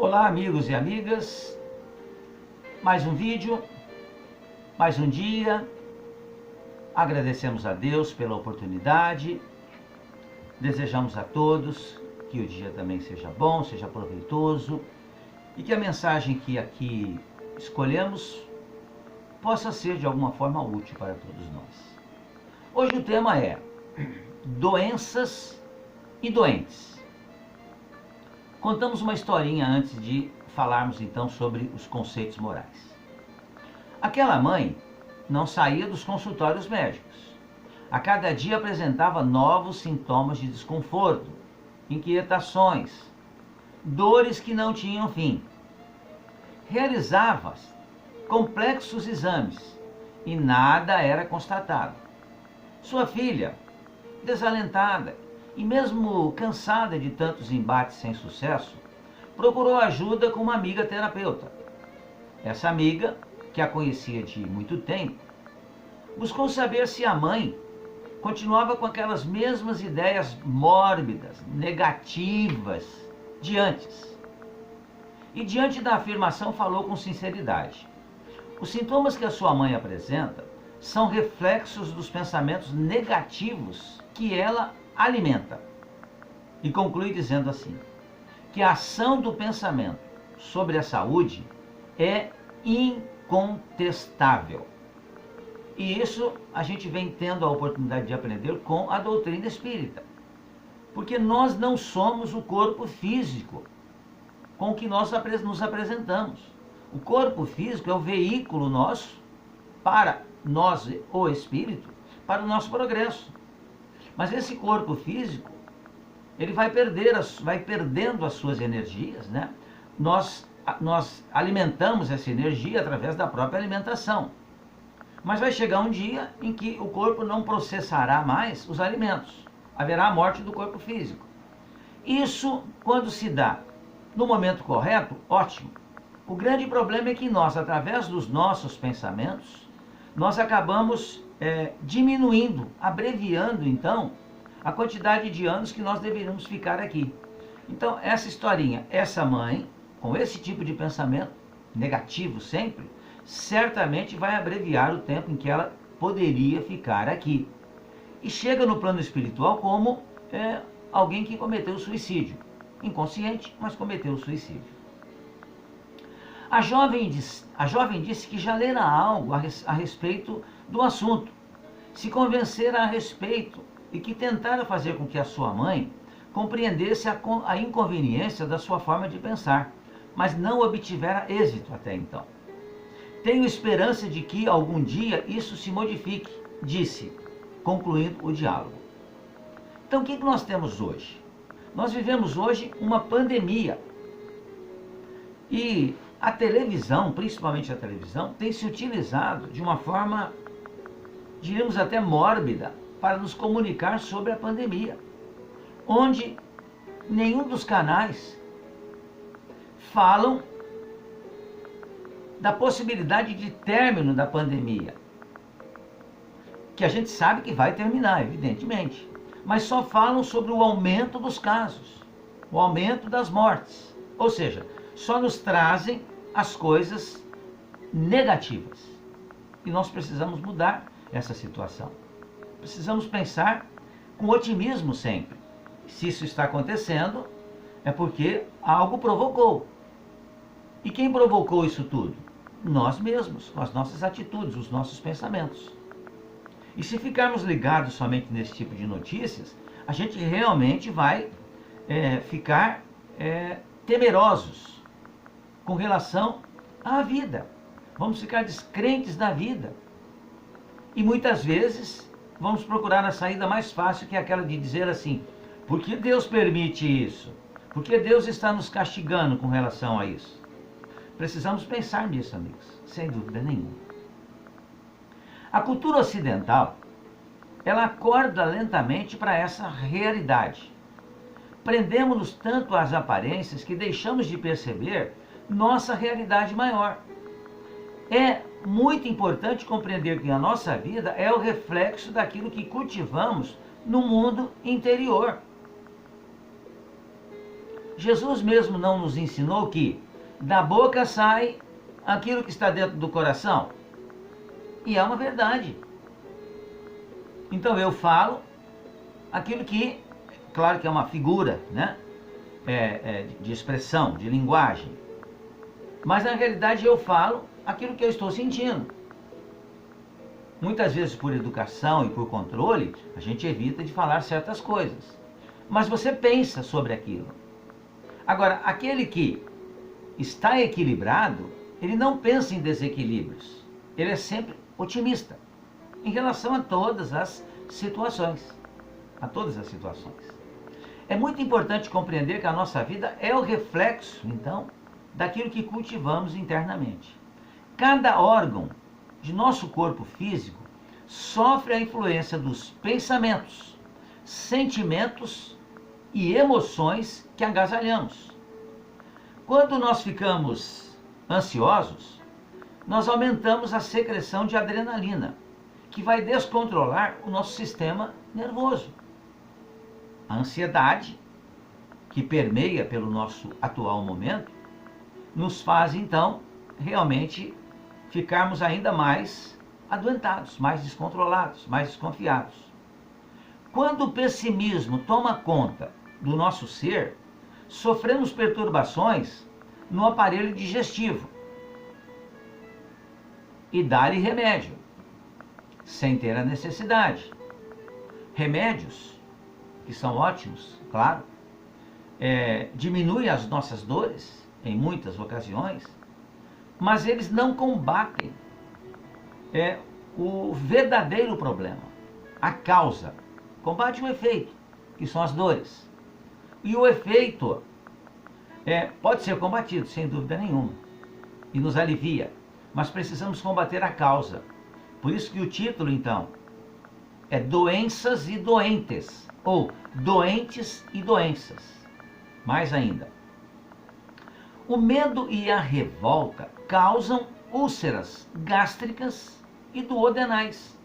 Olá, amigos e amigas, mais um vídeo, mais um dia. Agradecemos a Deus pela oportunidade, desejamos a todos que o dia também seja bom, seja proveitoso e que a mensagem que aqui escolhemos possa ser de alguma forma útil para todos nós. Hoje o tema é doenças e doentes. Contamos uma historinha antes de falarmos então sobre os conceitos morais. Aquela mãe não saía dos consultórios médicos. A cada dia apresentava novos sintomas de desconforto, inquietações, dores que não tinham fim. Realizava complexos exames e nada era constatado. Sua filha, desalentada e mesmo cansada de tantos embates sem sucesso, procurou ajuda com uma amiga terapeuta. Essa amiga, que a conhecia de muito tempo, buscou saber se a mãe continuava com aquelas mesmas ideias mórbidas, negativas de antes. E diante da afirmação falou com sinceridade. Os sintomas que a sua mãe apresenta são reflexos dos pensamentos negativos que ela alimenta. E conclui dizendo assim, que a ação do pensamento sobre a saúde é incontestável. E isso a gente vem tendo a oportunidade de aprender com a doutrina espírita. Porque nós não somos o corpo físico com que nós nos apresentamos. O corpo físico é o veículo nosso para nós, o espírito, para o nosso progresso. Mas esse corpo físico, ele vai perdendo as suas energias, né? Nós alimentamos essa energia através da própria alimentação. Mas vai chegar um dia em que o corpo não processará mais os alimentos. Haverá a morte do corpo físico. Isso, quando se dá no momento correto, ótimo. O grande problema é que nós, através dos nossos pensamentos, nós acabamos diminuindo, abreviando, então, a quantidade de anos que nós deveríamos ficar aqui. Então, essa historinha, essa mãe, com esse tipo de pensamento negativo sempre, certamente vai abreviar o tempo em que ela poderia ficar aqui. E chega no plano espiritual como alguém que cometeu suicídio. Inconsciente, mas cometeu suicídio. A jovem disse que já lera algo a respeito do assunto, se convencera a respeito e que tentara fazer com que a sua mãe compreendesse a inconveniência da sua forma de pensar, mas não obtivera êxito até então. Tenho esperança de que algum dia isso se modifique, disse, concluindo o diálogo. Então o que nós temos hoje? Nós vivemos hoje uma pandemia e a televisão, principalmente a televisão, tem se utilizado de uma forma, diríamos até mórbida, para nos comunicar sobre a pandemia, onde nenhum dos canais falam da possibilidade de término da pandemia, que a gente sabe que vai terminar, evidentemente, mas só falam sobre o aumento dos casos, o aumento das mortes, ou seja, só nos trazem as coisas negativas. E nós precisamos mudar essa situação. Precisamos pensar com otimismo sempre. Se isso está acontecendo, é porque algo provocou. E quem provocou isso tudo? Nós mesmos, com as nossas atitudes, os nossos pensamentos. E se ficarmos ligados somente nesse tipo de notícias, a gente realmente vai ficar temerosos com relação à vida. Vamos ficar descrentes da vida. E muitas vezes vamos procurar a saída mais fácil, que é aquela de dizer assim, por que Deus permite isso? Por que Deus está nos castigando com relação a isso? Precisamos pensar nisso, amigos, sem dúvida nenhuma. A cultura ocidental, ela acorda lentamente para essa realidade. Prendemos-nos tanto às aparências que deixamos de perceber nossa realidade maior. É muito importante compreender que a nossa vida é o reflexo daquilo que cultivamos no mundo interior. Jesus mesmo não nos ensinou que da boca sai aquilo que está dentro do coração? E é uma verdade. Então eu falo aquilo que, claro que é uma figura, né? De expressão, de linguagem. Mas na realidade eu falo aquilo que eu estou sentindo. Muitas vezes por educação e por controle, a gente evita de falar certas coisas. Mas você pensa sobre aquilo. Agora, aquele que está equilibrado, ele não pensa em desequilíbrios. Ele é sempre otimista em relação a todas as situações. A todas as situações. É muito importante compreender que a nossa vida é o reflexo, então, daquilo que cultivamos internamente. Cada órgão de nosso corpo físico sofre a influência dos pensamentos, sentimentos e emoções que agasalhamos. Quando nós ficamos ansiosos, nós aumentamos a secreção de adrenalina, que vai descontrolar o nosso sistema nervoso. A ansiedade, que permeia pelo nosso atual momento, nos faz então realmente ficarmos ainda mais adoentados, mais descontrolados, mais desconfiados. Quando o pessimismo toma conta do nosso ser, sofremos perturbações no aparelho digestivo e dá-lhe remédio, sem ter a necessidade. Remédios que são ótimos, claro, diminuem as nossas dores em muitas ocasiões, mas eles não combatem o verdadeiro problema, a causa. Combate o efeito, que são as dores. E o efeito pode ser combatido, sem dúvida nenhuma, e nos alivia, mas precisamos combater a causa. Por isso que o título, então, é Doenças e Doentes, ou Doentes e Doenças. Mais ainda, o medo e a revolta causam úlceras gástricas e duodenais.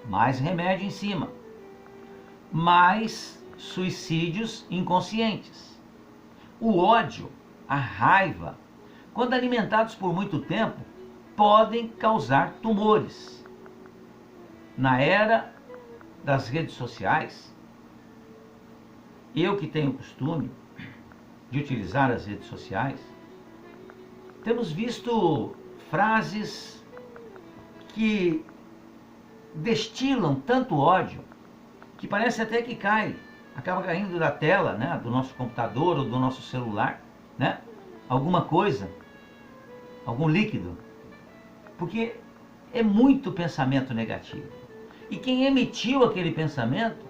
Mais remédio em cima. Mais suicídios inconscientes. O ódio, a raiva, quando alimentados por muito tempo, podem causar tumores. Na era das redes sociais, eu que tenho o costume de utilizar as redes sociais, temos visto frases que destilam tanto ódio que parece até que acaba caindo da tela, né, do nosso computador ou do nosso celular, né, alguma coisa, algum líquido, porque é muito pensamento negativo. E quem emitiu aquele pensamento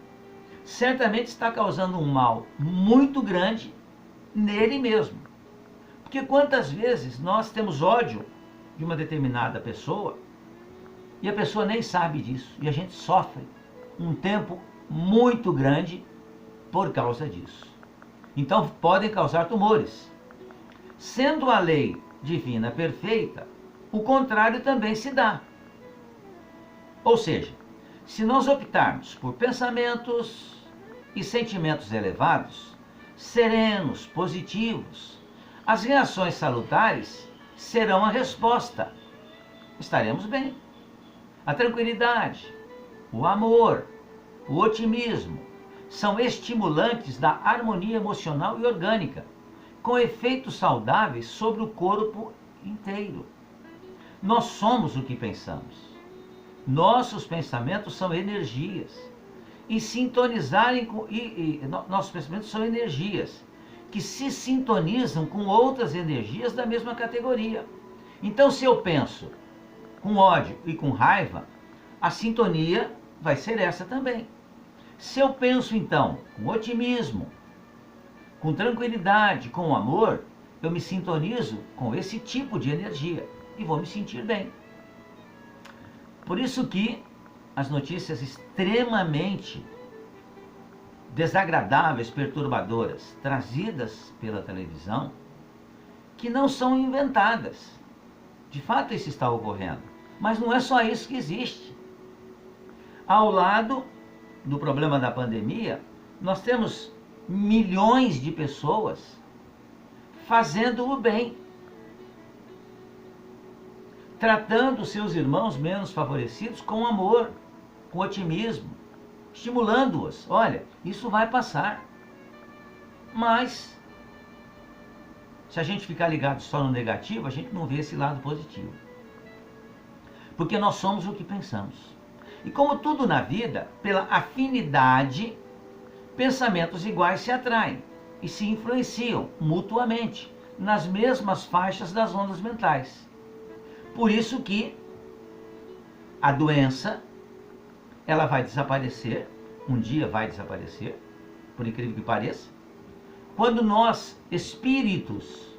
certamente está causando um mal muito grande nele mesmo. Porque quantas vezes nós temos ódio de uma determinada pessoa e a pessoa nem sabe disso, e a gente sofre um tempo muito grande por causa disso. Então podem causar tumores. Sendo a lei divina perfeita, o contrário também se dá. Ou seja, se nós optarmos por pensamentos e sentimentos elevados, serenos, positivos, as reações salutares serão a resposta. Estaremos bem. A tranquilidade, o amor, o otimismo são estimulantes da harmonia emocional e orgânica, com efeitos saudáveis sobre o corpo inteiro. Nós somos o que pensamos. Nossos pensamentos são energias. E sintonizarem com. Nossos pensamentos são energias que se sintonizam com outras energias da mesma categoria. Então, se eu penso com ódio e com raiva, a sintonia vai ser essa também. Se eu penso, então, com otimismo, com tranquilidade, com amor, eu me sintonizo com esse tipo de energia e vou me sentir bem. Por isso que as notícias extremamente desagradáveis, perturbadoras, trazidas pela televisão, que não são inventadas. De fato, isso está ocorrendo. Mas não é só isso que existe. Ao lado do problema da pandemia, nós temos milhões de pessoas fazendo o bem, tratando seus irmãos menos favorecidos com amor, com otimismo, estimulando-os. Olha, isso vai passar. Mas, se a gente ficar ligado só no negativo, a gente não vê esse lado positivo. Porque nós somos o que pensamos. E como tudo na vida, pela afinidade, pensamentos iguais se atraem e se influenciam mutuamente nas mesmas faixas das ondas mentais. Por isso que a doença, ela vai desaparecer, um dia vai desaparecer, por incrível que pareça, quando nós, espíritos,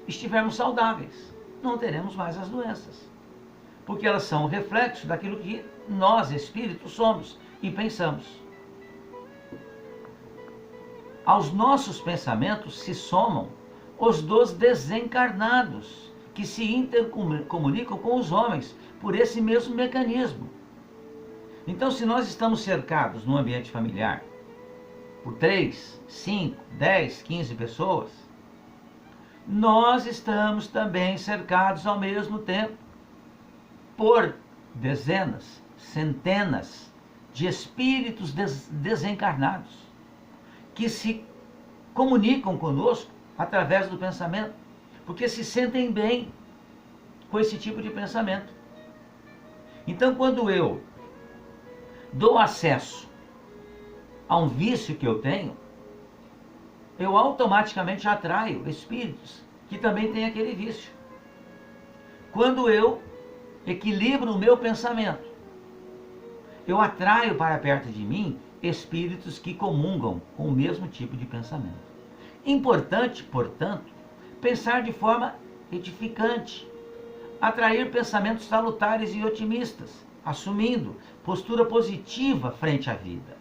estivermos saudáveis. Não teremos mais as doenças, porque elas são o reflexo daquilo que nós, espíritos, somos e pensamos. Aos nossos pensamentos se somam os dos desencarnados, que se intercomunicam com os homens por esse mesmo mecanismo. Então, se nós estamos cercados num ambiente familiar por 3, 5, 10, 15 pessoas, nós estamos também cercados ao mesmo tempo por dezenas, centenas de espíritos desencarnados que se comunicam conosco através do pensamento, porque se sentem bem com esse tipo de pensamento. Então, quando eu dou acesso a um vício que eu tenho, eu automaticamente atraio espíritos que também têm aquele vício. Quando eu equilibro o meu pensamento, eu atraio para perto de mim espíritos que comungam com o mesmo tipo de pensamento. Importante, portanto, pensar de forma edificante, atrair pensamentos salutares e otimistas, assumindo postura positiva frente à vida.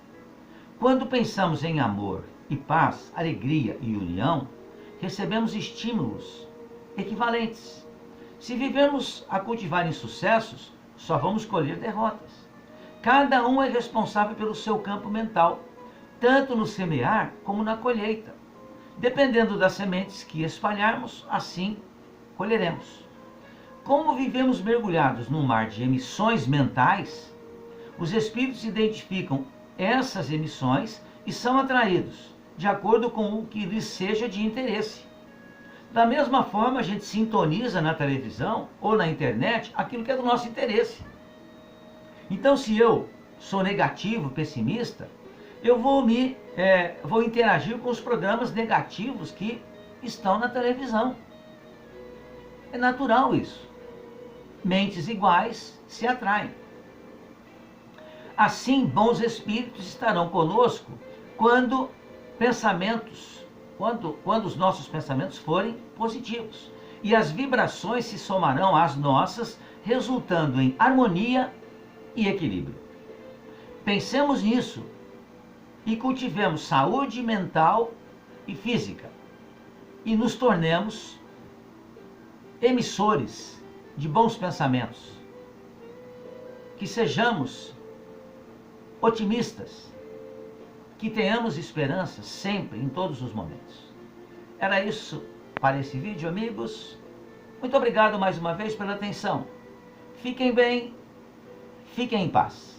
Quando pensamos em amor e paz, alegria e união, recebemos estímulos equivalentes. Se vivermos a cultivar insucessos, só vamos colher derrotas. Cada um é responsável pelo seu campo mental, tanto no semear como na colheita. Dependendo das sementes que espalharmos, assim colheremos. Como vivemos mergulhados num mar de emissões mentais, os espíritos identificam essas emissões e são atraídos de acordo com o que lhes seja de interesse. Da mesma forma, a gente sintoniza na televisão ou na internet aquilo que é do nosso interesse. Então, se eu sou negativo, pessimista, eu vou interagir com os programas negativos que estão na televisão. É natural isso. Mentes iguais se atraem. Assim, bons espíritos estarão conosco quando os nossos pensamentos forem positivos. E as vibrações se somarão às nossas, resultando em harmonia e equilíbrio. Pensemos nisso e cultivemos saúde mental e física. E nos tornemos emissores de bons pensamentos. Que sejamos otimistas, que tenhamos esperança sempre, em todos os momentos. Era isso para esse vídeo, amigos. Muito obrigado mais uma vez pela atenção. Fiquem bem, fiquem em paz.